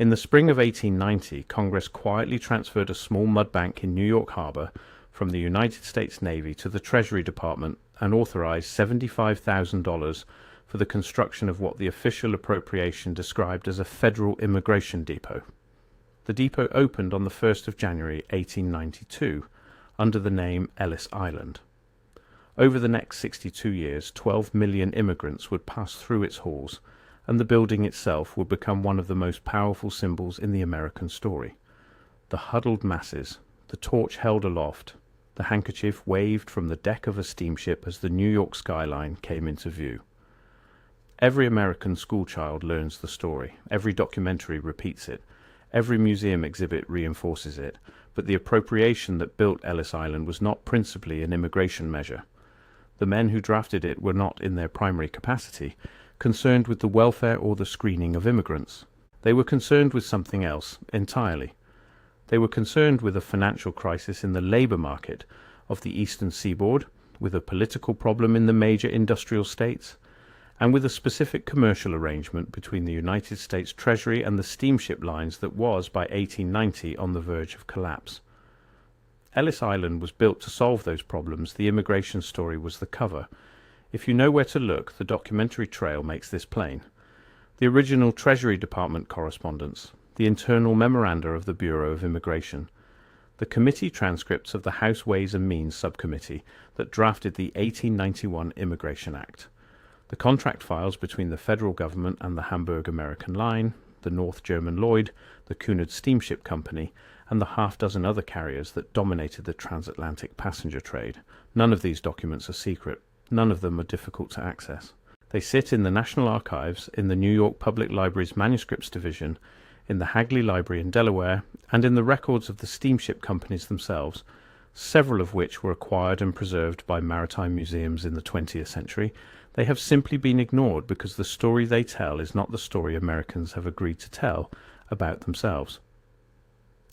In the spring of 1890, Congress quietly transferred a small mud bank in New York Harbor from the United States Navy to the Treasury Department and authorized $75,000 for the construction of what the official appropriation described as a federal immigration depot. The depot opened on the 1st of January 1892 under the name Ellis Island. Over the next 62 years, 12 million immigrants would pass through its halls, and the building itself would become one of the most powerful symbols in the American story. The huddled masses, the torch held aloft, the handkerchief waved from the deck of a steamship as the New York skyline came into view. Every American schoolchild learns the story, every documentary repeats it, every museum exhibit reinforces it, but the appropriation that built Ellis Island was not principally an immigration measure. The men who drafted it were not, in their primary capacity, concerned with the welfare or the screening of immigrants. They were concerned with something else entirely. They were concerned with a financial crisis in the labor market of the eastern seaboard, with a political problem in the major industrial states, and with a specific commercial arrangement between the United States Treasury and the steamship lines that was, by 1890, on the verge of collapse. Ellis Island was built to solve those problems. The immigration story was the cover. If you know where to look, the documentary trail makes this plain. The original Treasury Department correspondence, the internal memoranda of the Bureau of Immigration, the committee transcripts of the House Ways and Means Subcommittee that drafted the 1891 Immigration Act, the contract files between the federal government and the Hamburg American Line, the North German Lloyd, the Cunard Steamship Company, and the half-dozen other carriers that dominated the transatlantic passenger trade. None of these documents are secret. None of them are difficult to access. They sit in the National Archives, in the New York Public Library's Manuscripts Division, in the Hagley Library in Delaware, and in the records of the steamship companies themselves, several of which were acquired and preserved by maritime museums in the 20th century. They have simply been ignored because the story they tell is not the story Americans have agreed to tell about themselves.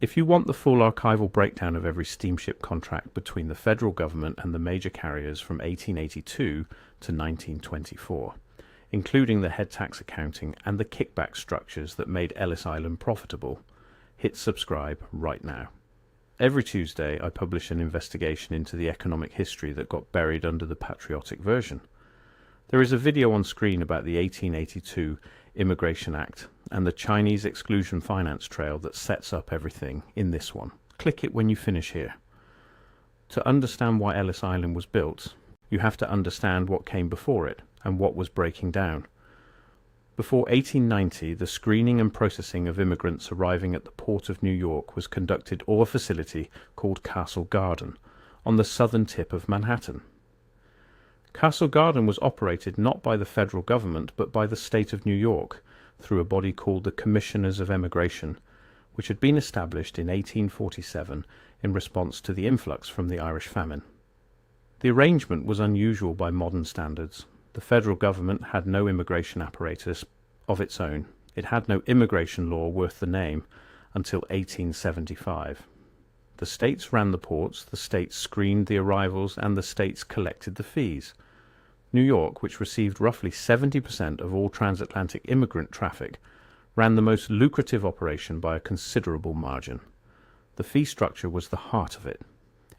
If you want the full archival breakdown of every steamship contract between the federal government and the major carriers from 1882 to 1924, including the head tax accounting and the kickback structures that made Ellis Island profitable, hit subscribe right now. Every Tuesday I publish an investigation into the economic history that got buried under the patriotic version. There is a video on screen about the 1882 Immigration Act and the Chinese exclusion finance trail that sets up everything in this one. Click it when you finish here. To understand why Ellis Island was built, you have to understand what came before it and what was breaking down. Before 1890, the screening and processing of immigrants arriving at the port of New York was conducted at a facility called Castle Garden on the southern tip of Manhattan. Castle Garden was operated not by the federal government but by the state of New York through a body called the Commissioners of Emigration, which had been established in 1847 in response to the influx from the Irish famine. The arrangement was unusual by modern standards. The federal government had no immigration apparatus of its own. It had no immigration law worth the name until 1875. The states ran the ports, the states screened the arrivals, and the states collected the fees. New York, which received roughly 70% of all transatlantic immigrant traffic, ran the most lucrative operation by a considerable margin. The fee structure was the heart of it.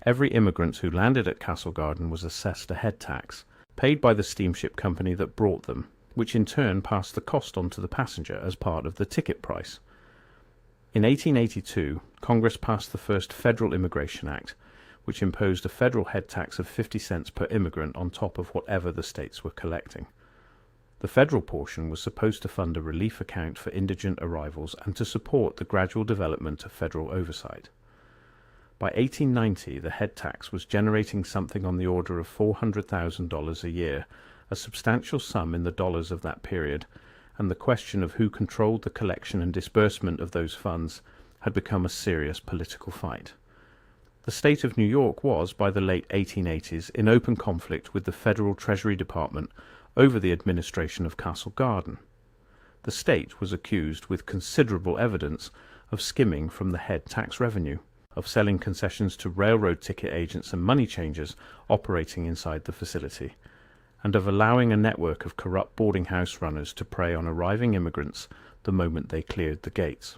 Every immigrant who landed at Castle Garden was assessed a head tax, paid by the steamship company that brought them, which in turn passed the cost on to the passenger as part of the ticket price. In 1882, Congress passed the first Federal Immigration Act, which imposed a federal head tax of 50 cents per immigrant on top of whatever the states were collecting. The federal portion was supposed to fund a relief account for indigent arrivals and to support the gradual development of federal oversight. By 1890, the head tax was generating something on the order of $400,000 a year, a substantial sum in the dollars of that period, and the question of who controlled the collection and disbursement of those funds had become a serious political fight. The state of New York was, by the late 1880s, in open conflict with the Federal Treasury Department over the administration of Castle Garden. The state was accused, with considerable evidence, of skimming from the head tax revenue, of selling concessions to railroad ticket agents and money changers operating inside the facility, and of allowing a network of corrupt boarding house runners to prey on arriving immigrants the moment they cleared the gates.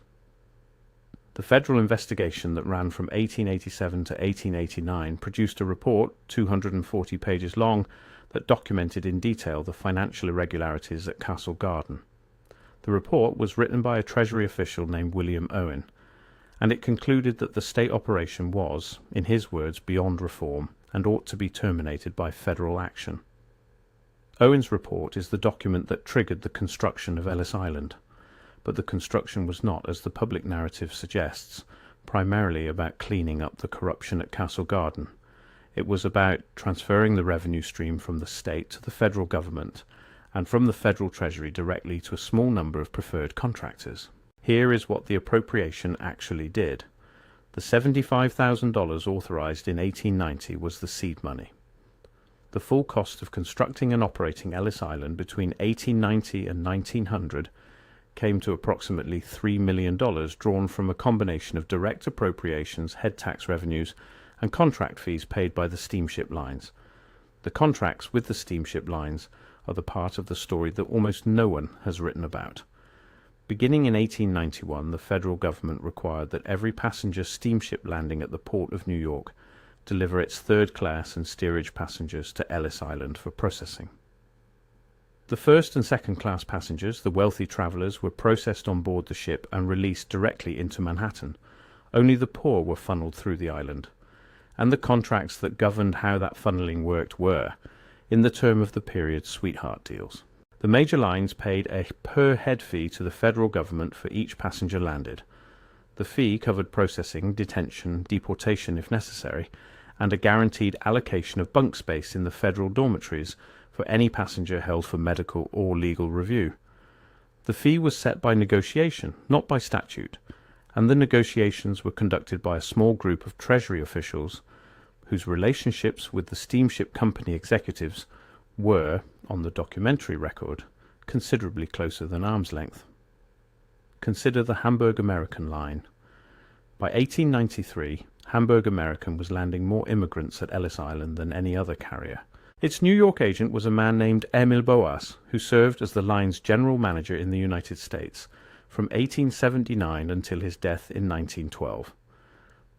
The federal investigation that ran from 1887 to 1889 produced a report, 240 pages long, that documented in detail the financial irregularities at Castle Garden. The report was written by a Treasury official named William Owen, and it concluded that the state operation was, in his words, beyond reform and ought to be terminated by federal action. Owen's report is the document that triggered the construction of Ellis Island, but the construction was not, as the public narrative suggests, primarily about cleaning up the corruption at Castle Garden. It was about transferring the revenue stream from the state to the federal government, and from the federal treasury directly to a small number of preferred contractors. Here is what the appropriation actually did. The $75,000 authorized in 1890 was the seed money. The full cost of constructing and operating Ellis Island between 1890 and 1900 came to approximately $3 million, drawn from a combination of direct appropriations, head tax revenues, and contract fees paid by the steamship lines. The contracts with the steamship lines are the part of the story that almost no one has written about. Beginning in 1891, the federal government required that every passenger steamship landing at the port of New York deliver its third-class and steerage passengers to Ellis Island for processing. The first and second-class passengers, the wealthy travellers, were processed on board the ship and released directly into Manhattan. Only the poor were funneled through the island, and the contracts that governed how that funneling worked were, in the term of the period, sweetheart deals. The major lines paid a per-head fee to the federal government for each passenger landed. The fee covered processing, detention, deportation if necessary, and a guaranteed allocation of bunk space in the federal dormitories for any passenger held for medical or legal review. The fee was set by negotiation, not by statute, and the negotiations were conducted by a small group of Treasury officials whose relationships with the steamship company executives were, on the documentary record, considerably closer than arm's length. Consider the Hamburg American line. By 1893, Hamburg American was landing more immigrants at Ellis Island than any other carrier. Its New York agent was a man named Emil Boas, who served as the line's general manager in the United States from 1879 until his death in 1912.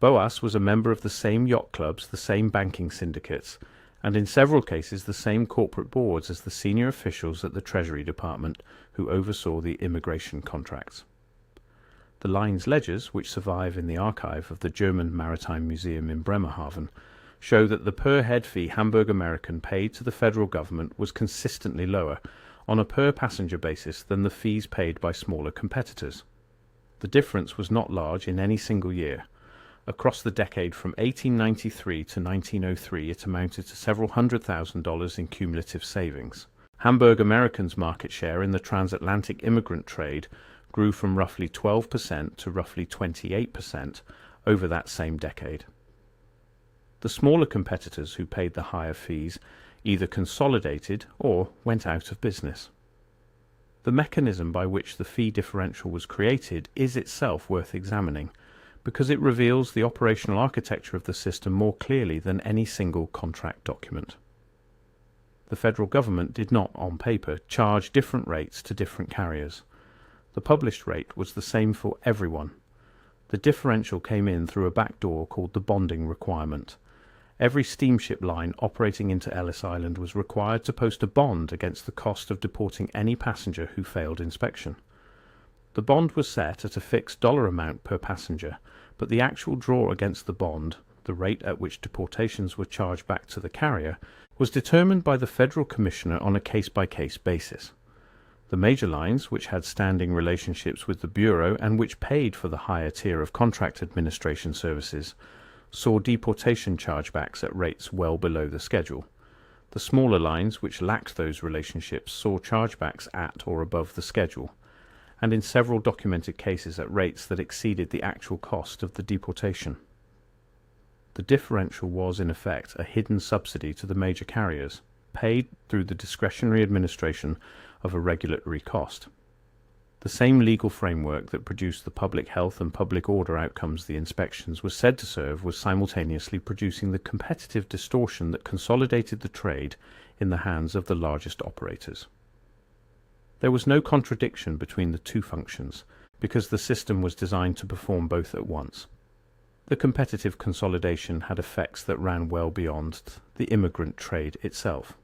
Boas was a member of the same yacht clubs, the same banking syndicates, and in several cases the same corporate boards as the senior officials at the Treasury Department who oversaw the immigration contracts. The line's ledgers, which survive in the archive of the German Maritime Museum in Bremerhaven, show that the per-head fee Hamburg American paid to the federal government was consistently lower on a per-passenger basis than the fees paid by smaller competitors. The difference was not large in any single year. Across the decade from 1893 to 1903, it amounted to several $100,000 in cumulative savings. Hamburg American's market share in the transatlantic immigrant trade grew from roughly 12% to roughly 28% over that same decade. The smaller competitors who paid the higher fees either consolidated or went out of business. The mechanism by which the fee differential was created is itself worth examining, because it reveals the operational architecture of the system more clearly than any single contract document. The federal government did not, on paper, charge different rates to different carriers. The published rate was the same for everyone. The differential came in through a back door called the bonding requirement. Every steamship line operating into Ellis Island was required to post a bond against the cost of deporting any passenger who failed inspection. The bond was set at a fixed dollar amount per passenger, but the actual draw against the bond, the rate at which deportations were charged back to the carrier, was determined by the federal commissioner on a case-by-case basis. The major lines, which had standing relationships with the Bureau and which paid for the higher tier of contract administration services, saw deportation chargebacks at rates well below the schedule. The smaller lines, which lacked those relationships, saw chargebacks at or above the schedule, and in several documented cases at rates that exceeded the actual cost of the deportation. The differential was, in effect, a hidden subsidy to the major carriers, paid through the discretionary administration of a regulatory cost. The same legal framework that produced the public health and public order outcomes the inspections were said to serve was simultaneously producing the competitive distortion that consolidated the trade in the hands of the largest operators. There was no contradiction between the two functions, because the system was designed to perform both at once. The competitive consolidation had effects that ran well beyond the immigrant trade itself.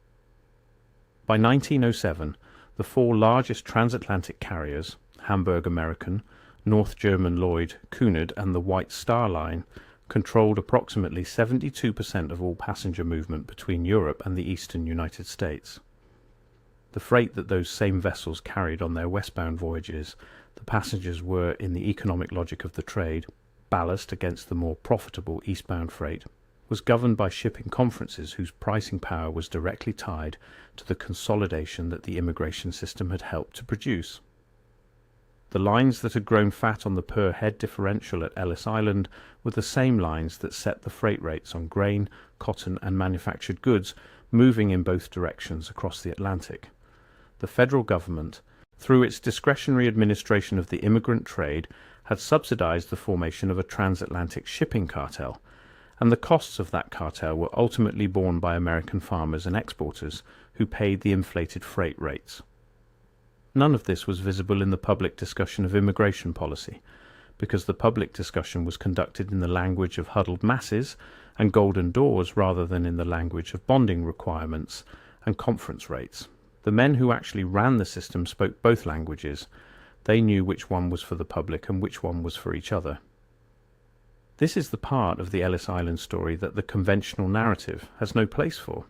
By 1907, the four largest transatlantic carriers, Hamburg American, North German Lloyd, Cunard, and the White Star Line, controlled approximately 72% of all passenger movement between Europe and the eastern United States. The freight that those same vessels carried on their westbound voyages, the passengers were, in the economic logic of the trade, ballast against the more profitable eastbound freight, was governed by shipping conferences whose pricing power was directly tied to the consolidation that the immigration system had helped to produce. The lines that had grown fat on the per-head differential at Ellis Island were the same lines that set the freight rates on grain, cotton, and manufactured goods moving in both directions across the Atlantic. The federal government, through its discretionary administration of the immigrant trade, had subsidized the formation of a transatlantic shipping cartel, and the costs of that cartel were ultimately borne by American farmers and exporters who paid the inflated freight rates. None of this was visible in the public discussion of immigration policy, because the public discussion was conducted in the language of huddled masses and golden doors rather than in the language of bonding requirements and conference rates. The men who actually ran the system spoke both languages. They knew which one was for the public and which one was for each other. This is the part of the Ellis Island story that the conventional narrative has no place for.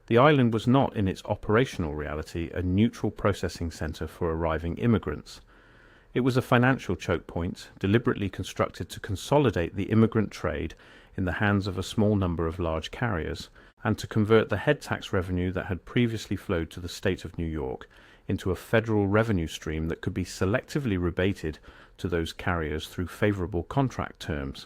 The island was not, in its operational reality, a neutral processing centre for arriving immigrants. It was a financial choke point, deliberately constructed to consolidate the immigrant trade in the hands of a small number of large carriers, and to convert the head tax revenue that had previously flowed to the state of New York into a federal revenue stream that could be selectively rebated to those carriers through favourable contract terms.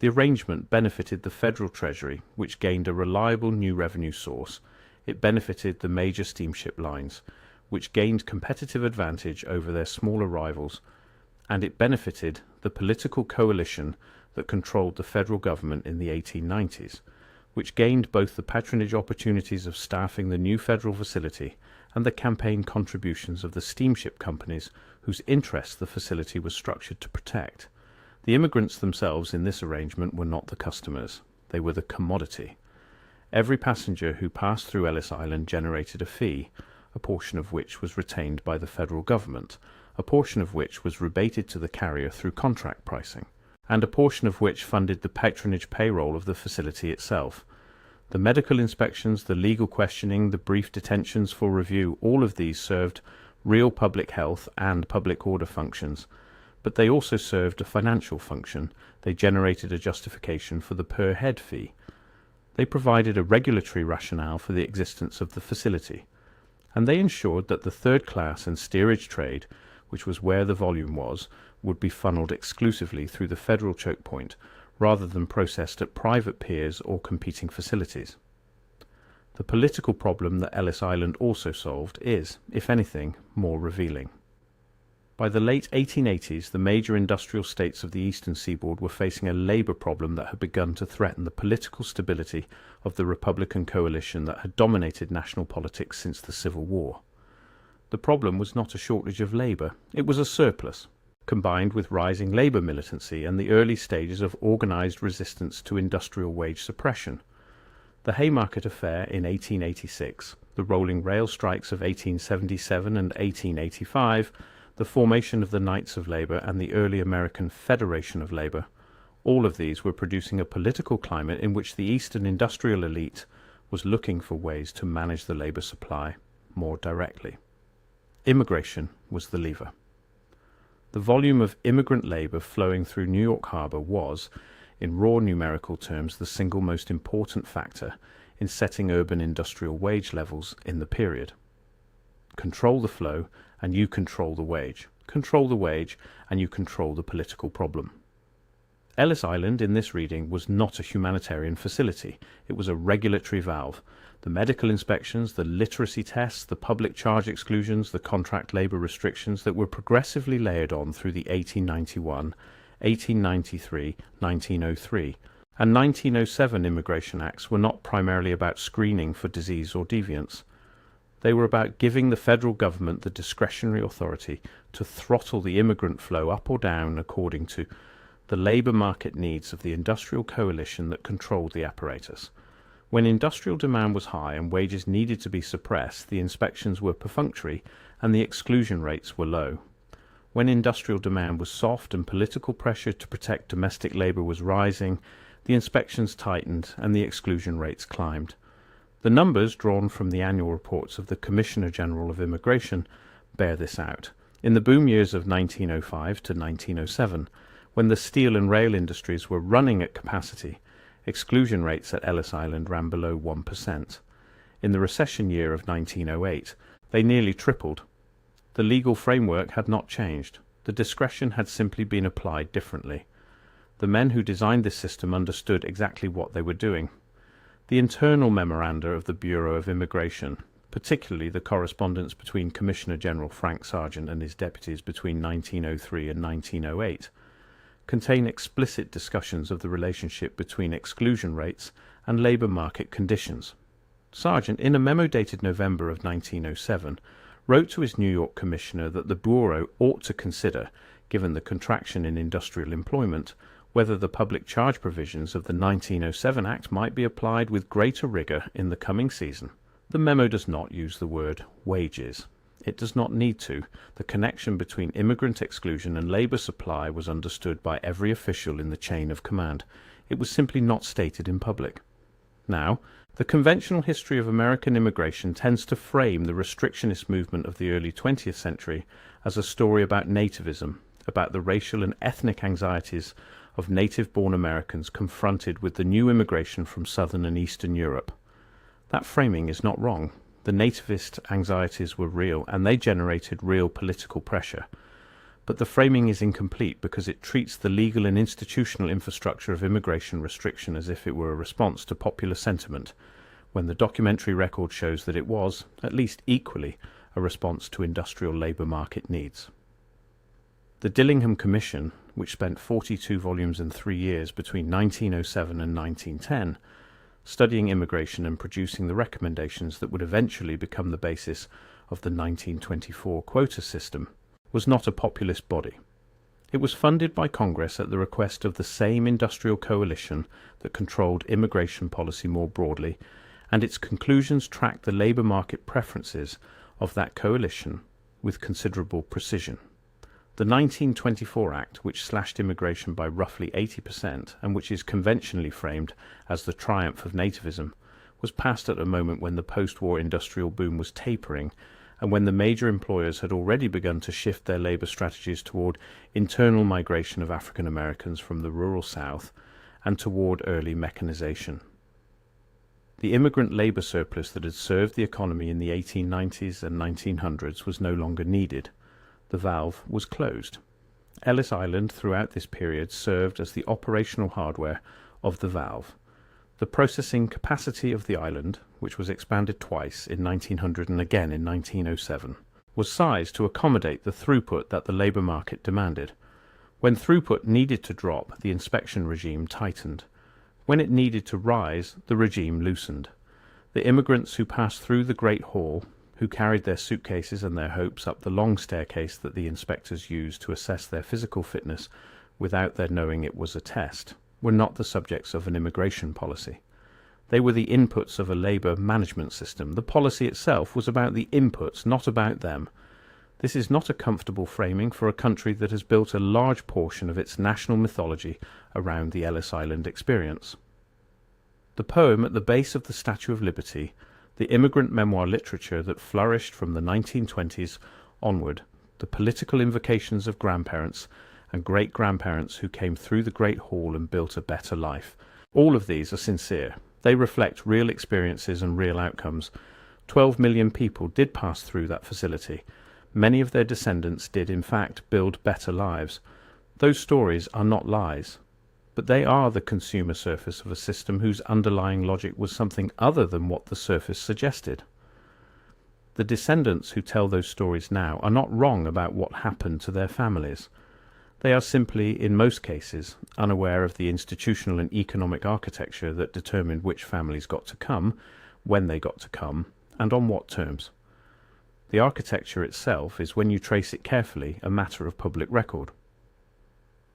The arrangement benefited the federal treasury, which gained a reliable new revenue source. It benefited the major steamship lines, which gained competitive advantage over their smaller rivals, and it benefited the political coalition that controlled the federal government in the 1890s, which gained both the patronage opportunities of staffing the new federal facility and the campaign contributions of the steamship companies whose interests the facility was structured to protect. The immigrants themselves in this arrangement were not the customers, they were the commodity. Every passenger who passed through Ellis Island generated a fee, a portion of which was retained by the federal government, a portion of which was rebated to the carrier through contract pricing, and a portion of which funded the patronage payroll of the facility itself. The medical inspections, the legal questioning, the brief detentions for review, all of these served real public health and public order functions, but they also served a financial function. They generated a justification for the per-head fee. They provided a regulatory rationale for the existence of the facility, and they ensured that the third-class and steerage trade, which was where the volume was, would be funneled exclusively through the federal choke point, rather than processed at private piers or competing facilities. The political problem that Ellis Island also solved is, if anything, more revealing. By the late 1880s, the major industrial states of the eastern seaboard were facing a labour problem that had begun to threaten the political stability of the Republican coalition that had dominated national politics since the Civil War. The problem was not a shortage of labour, it was a surplus, combined with rising labour militancy and the early stages of organised resistance to industrial wage suppression. The Haymarket Affair in 1886, the rolling rail strikes of 1877 and 1885, the formation of the Knights of Labour and the early American Federation of Labour, all of these were producing a political climate in which the eastern industrial elite was looking for ways to manage the labour supply more directly. Immigration was the lever. The volume of immigrant labour flowing through New York Harbour was, in raw numerical terms, the single most important factor in setting urban industrial wage levels in the period. Control the flow, and you control the wage. Control the wage, and you control the political problem. Ellis Island, in this reading, was not a humanitarian facility. It was a regulatory valve. The medical inspections, the literacy tests, the public charge exclusions, the contract labour restrictions that were progressively layered on through the 1891, 1893, 1903, and 1907 Immigration Acts were not primarily about screening for disease or deviance. They were about giving the federal government the discretionary authority to throttle the immigrant flow up or down according to the labour market needs of the industrial coalition that controlled the apparatus. When industrial demand was high and wages needed to be suppressed, the inspections were perfunctory and the exclusion rates were low. When industrial demand was soft and political pressure to protect domestic labour was rising, the inspections tightened and the exclusion rates climbed. The numbers drawn from the annual reports of the Commissioner General of Immigration bear this out. In the boom years of 1905 to 1907, when the steel and rail industries were running at capacity, exclusion rates at Ellis Island ran below 1%. In the recession year of 1908, they nearly tripled. The legal framework had not changed. The discretion had simply been applied differently. The men who designed this system understood exactly what they were doing. The internal memoranda of the Bureau of Immigration, particularly the correspondence between Commissioner General Frank Sargent and his deputies between 1903 and 1908, contain explicit discussions of the relationship between exclusion rates and labour market conditions. Sargent, in a memo dated November of 1907, wrote to his New York commissioner that the Bureau ought to consider, given the contraction in industrial employment, whether the public charge provisions of the 1907 Act might be applied with greater rigour in the coming season. The memo does not use the word wages. It does not need to. The connection between immigrant exclusion and labour supply was understood by every official in the chain of command. It was simply not stated in public. Now, the conventional history of American immigration tends to frame the restrictionist movement of the early 20th century as a story about nativism, about the racial and ethnic anxieties of native-born Americans confronted with the new immigration from southern and eastern Europe. That framing is not wrong. The nativist anxieties were real, and they generated real political pressure. But the framing is incomplete because it treats the legal and institutional infrastructure of immigration restriction as if it were a response to popular sentiment, when the documentary record shows that it was, at least equally, a response to industrial labour market needs. The Dillingham Commission, which spent 42 volumes in 3 years between 1907 and 1910, studying immigration and producing the recommendations that would eventually become the basis of the 1924 quota system, was not a populist body. It was funded by Congress at the request of the same industrial coalition that controlled immigration policy more broadly, and its conclusions tracked the labour market preferences of that coalition with considerable precision. The 1924 Act, which slashed immigration by roughly 80% and which is conventionally framed as the triumph of nativism, was passed at a moment when the post-war industrial boom was tapering and when the major employers had already begun to shift their labour strategies toward internal migration of African Americans from the rural South and toward early mechanization. The immigrant labour surplus that had served the economy in the 1890s and 1900s was no longer needed. The valve was closed. Ellis Island throughout this period served as the operational hardware of the valve. The processing capacity of the island, which was expanded twice in 1900 and again in 1907, was sized to accommodate the throughput that the labour market demanded. When throughput needed to drop, the inspection regime tightened. When it needed to rise, the regime loosened. The immigrants who passed through the Great Hall, who carried their suitcases and their hopes up the long staircase that the inspectors used to assess their physical fitness without their knowing it was a test, were not the subjects of an immigration policy. They were the inputs of a labour management system. The policy itself was about the inputs, not about them. This is not a comfortable framing for a country that has built a large portion of its national mythology around the Ellis Island experience. The poem at the base of the Statue of Liberty, the immigrant memoir literature that flourished from the 1920s onward, the political invocations of grandparents and great-grandparents who came through the Great Hall and built a better life. All of these are sincere. They reflect real experiences and real outcomes. 12 million people did pass through that facility. Many of their descendants did, in fact, build better lives. Those stories are not lies, but they are the consumer surface of a system whose underlying logic was something other than what the surface suggested. The descendants who tell those stories now are not wrong about what happened to their families. They are simply, in most cases, unaware of the institutional and economic architecture that determined which families got to come, when they got to come, and on what terms. The architecture itself is, when you trace it carefully, a matter of public record.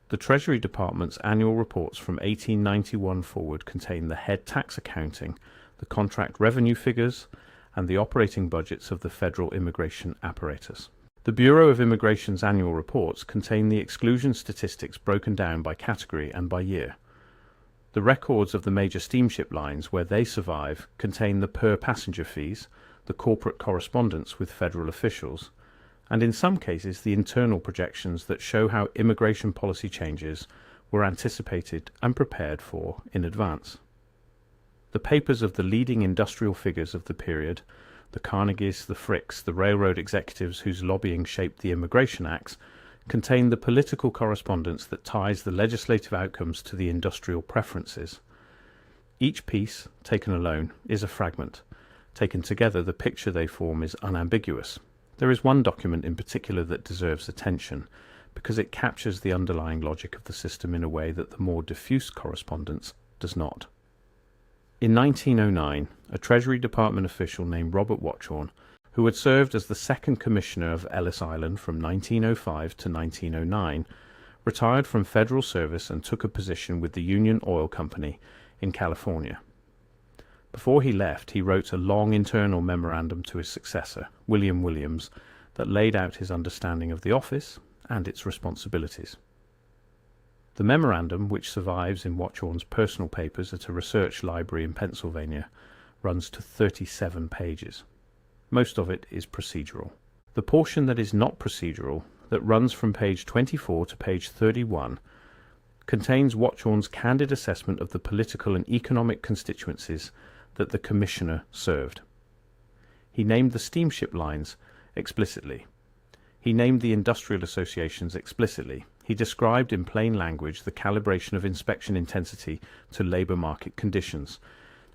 The Treasury Department's annual reports from 1891 forward contain the head tax accounting, the contract revenue figures, and the operating budgets of the federal immigration apparatus. The Bureau of Immigration's annual reports contain the exclusion statistics broken down by category and by year. The records of the major steamship lines, where they survive, contain the per-passenger fees, the corporate correspondence with federal officials, and in some cases the internal projections that show how immigration policy changes were anticipated and prepared for in advance. The papers of the leading industrial figures of the period, the Carnegies, the Fricks, the railroad executives whose lobbying shaped the Immigration Acts, contain the political correspondence that ties the legislative outcomes to the industrial preferences. Each piece, taken alone, is a fragment. Taken together, the picture they form is unambiguous. There is one document in particular that deserves attention, because it captures the underlying logic of the system in a way that the more diffuse correspondence does not. In 1909, a Treasury Department official named Robert Watchorn, who had served as the second commissioner of Ellis Island from 1905 to 1909, retired from federal service and took a position with the Union Oil Company in California. Before he left, he wrote a long internal memorandum to his successor, William Williams, that laid out his understanding of the office and its responsibilities. The memorandum, which survives in Watchorn's personal papers at a research library in Pennsylvania, runs to 37 pages. Most of it is procedural. The portion that is not procedural, that runs from page 24 to page 31, contains Watchorn's candid assessment of the political and economic constituencies that the commissioner served. He named the steamship lines explicitly. He named the industrial associations explicitly. He described in plain language the calibration of inspection intensity to labour market conditions.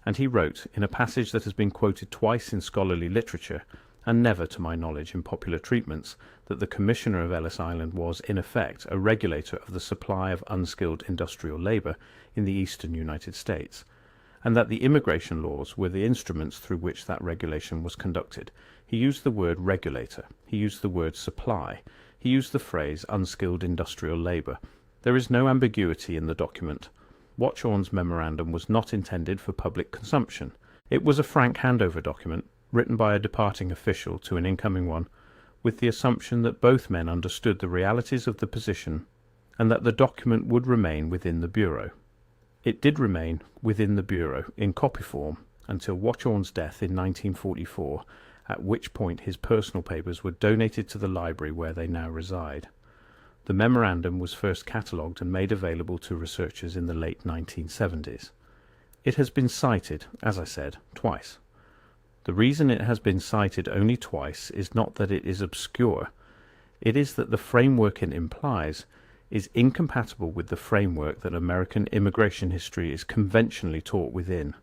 And he wrote, in a passage that has been quoted twice in scholarly literature, and never, to my knowledge, in popular treatments, that the Commissioner of Ellis Island was, in effect, a regulator of the supply of unskilled industrial labour in the eastern United States, and that the immigration laws were the instruments through which that regulation was conducted. He used the word regulator. He used the word supply. He used the phrase unskilled industrial labour. There is no ambiguity in the document. Watchorn's memorandum was not intended for public consumption. It was a frank handover document, written by a departing official to an incoming one, with the assumption that both men understood the realities of the position and that the document would remain within the Bureau. It did remain within the Bureau in copy form until Watchorn's death in 1944, at which point his personal papers were donated to the library where they now reside. The memorandum was first catalogued and made available to researchers in the late 1970s. It has been cited, as I said, twice. The reason it has been cited only twice is not that it is obscure. It is that the framework it implies is incompatible with the framework that American immigration history is conventionally taught within.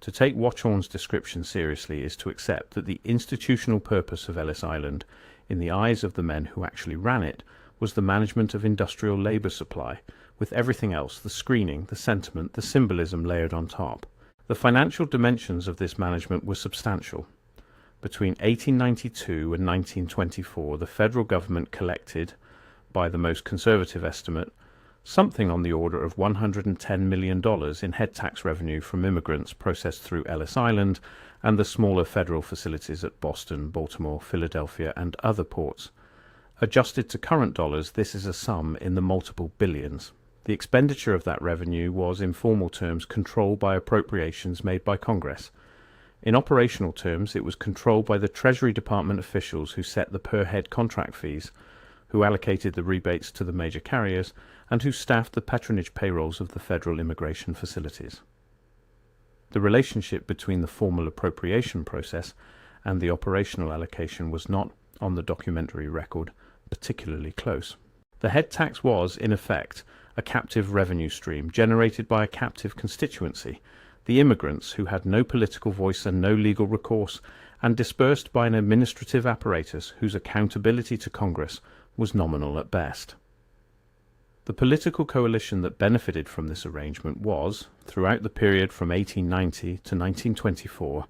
To take Watchorn's description seriously is to accept that the institutional purpose of Ellis Island, in the eyes of the men who actually ran it, was the management of industrial labour supply, with everything else, the screening, the sentiment, the symbolism layered on top. The financial dimensions of this management were substantial. Between 1892 and 1924, the federal government collected, by the most conservative estimate, something on the order of $110 million in head tax revenue from immigrants processed through Ellis Island and the smaller federal facilities at Boston, Baltimore, Philadelphia, and other ports. Adjusted to current dollars, this is a sum in the multiple billions. The expenditure of that revenue was, in formal terms, controlled by appropriations made by Congress. In operational terms, it was controlled by the Treasury Department officials who set the per-head contract fees, who allocated the rebates to the major carriers, and who staffed the patronage payrolls of the federal immigration facilities. The relationship between the formal appropriation process and the operational allocation was not, on the documentary record, particularly close. The head tax was, in effect, a captive revenue stream generated by a captive constituency, the immigrants who had no political voice and no legal recourse, and dispersed by an administrative apparatus whose accountability to Congress was nominal at best. The political coalition that benefited from this arrangement was, throughout the period from 1890 to 1924,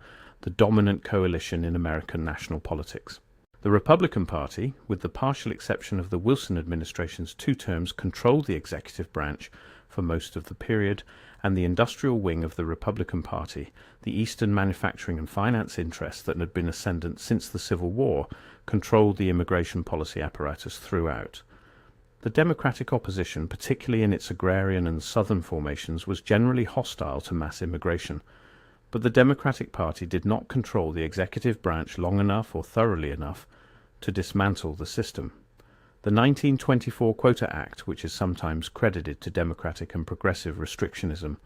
the dominant coalition in American national politics. The Republican Party, with the partial exception of the Wilson administration's 2 terms, controlled the executive branch for most of the period, and the industrial wing of the Republican Party, the Eastern manufacturing and finance interests that had been ascendant since the Civil War, controlled the immigration policy apparatus throughout. The Democratic opposition, particularly in its agrarian and southern formations, was generally hostile to mass immigration, but the Democratic Party did not control the executive branch long enough or thoroughly enough to dismantle the system. The 1924 Quota Act, which is sometimes credited to democratic and progressive restrictionism,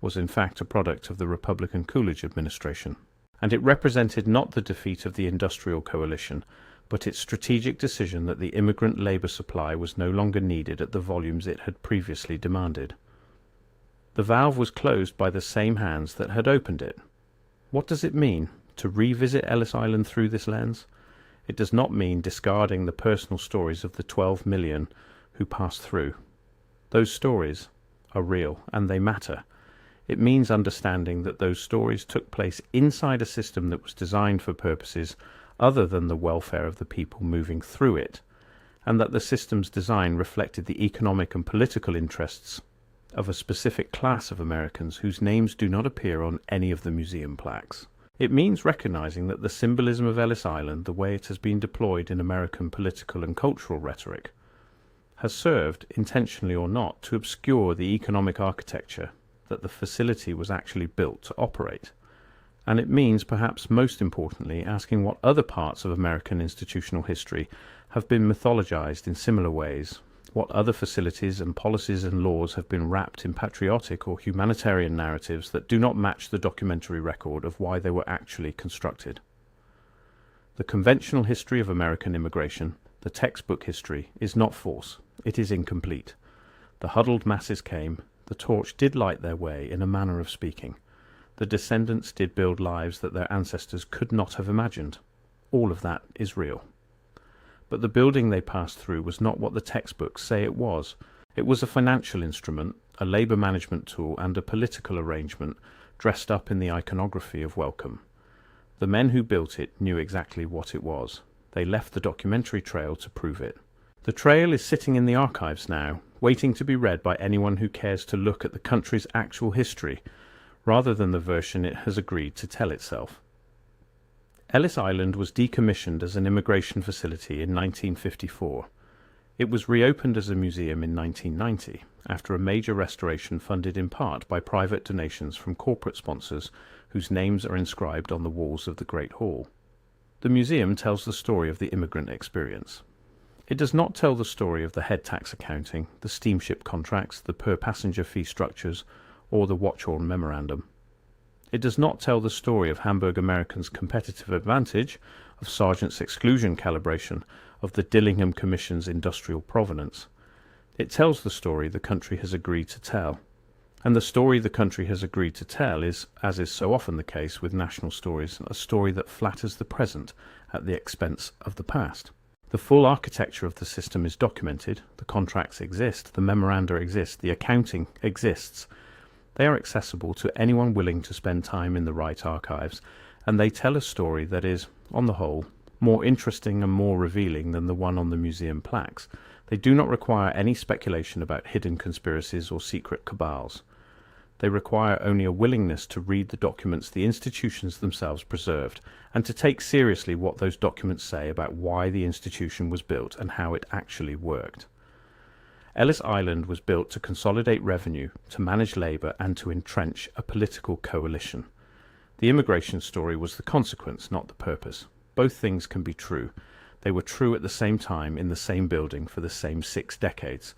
was in fact a product of the Republican Coolidge administration, and it represented not the defeat of the industrial coalition, but its strategic decision that the immigrant labor supply was no longer needed at the volumes it had previously demanded. The valve was closed by the same hands that had opened it. What does it mean to revisit Ellis Island through this lens? It does not mean discarding the personal stories of the 12 million who passed through. Those stories are real and they matter. It means understanding that those stories took place inside a system that was designed for purposes other than the welfare of the people moving through it, and that the system's design reflected the economic and political interests of a specific class of Americans whose names do not appear on any of the museum plaques. It means recognizing that the symbolism of Ellis Island, the way it has been deployed in American political and cultural rhetoric, has served, intentionally or not, to obscure the economic architecture that the facility was actually built to operate. And it means, perhaps most importantly, asking what other parts of American institutional history have been mythologized in similar ways, what other facilities and policies and laws have been wrapped in patriotic or humanitarian narratives that do not match the documentary record of why they were actually constructed. The conventional history of American immigration, the textbook history, is not false. It is incomplete. The huddled masses came. The torch did light their way, in a manner of speaking. The descendants did build lives that their ancestors could not have imagined. All of that is real. But the building they passed through was not what the textbooks say it was. It was a financial instrument, a labor management tool, and a political arrangement dressed up in the iconography of welcome. The men who built it knew exactly what it was. They left the documentary trail to prove it. The trail is sitting in the archives now, waiting to be read by anyone who cares to look at the country's actual history, rather than the version it has agreed to tell itself. Ellis Island was decommissioned as an immigration facility in 1954. It was reopened as a museum in 1990, after a major restoration funded in part by private donations from corporate sponsors whose names are inscribed on the walls of the Great Hall. The museum tells the story of the immigrant experience. It does not tell the story of the head tax accounting, the steamship contracts, the per-passenger fee structures, or the Watchorn Memorandum. It does not tell the story of Hamburg American's competitive advantage, of Sargent's exclusion calibration, of the Dillingham Commission's industrial provenance. It tells the story the country has agreed to tell. And the story the country has agreed to tell is, as is so often the case with national stories, a story that flatters the present at the expense of the past. The full architecture of the system is documented, the contracts exist, the memoranda exist, the accounting exists. They are accessible to anyone willing to spend time in the right archives, and they tell a story that is, on the whole, more interesting and more revealing than the one on the museum plaques. They do not require any speculation about hidden conspiracies or secret cabals. They require only a willingness to read the documents the institutions themselves preserved, and to take seriously what those documents say about why the institution was built and how it actually worked. Ellis Island was built to consolidate revenue, to manage labor, and to entrench a political coalition. The immigration story was the consequence, not the purpose. Both things can be true. They were true at the same time in the same building for the same 6 decades.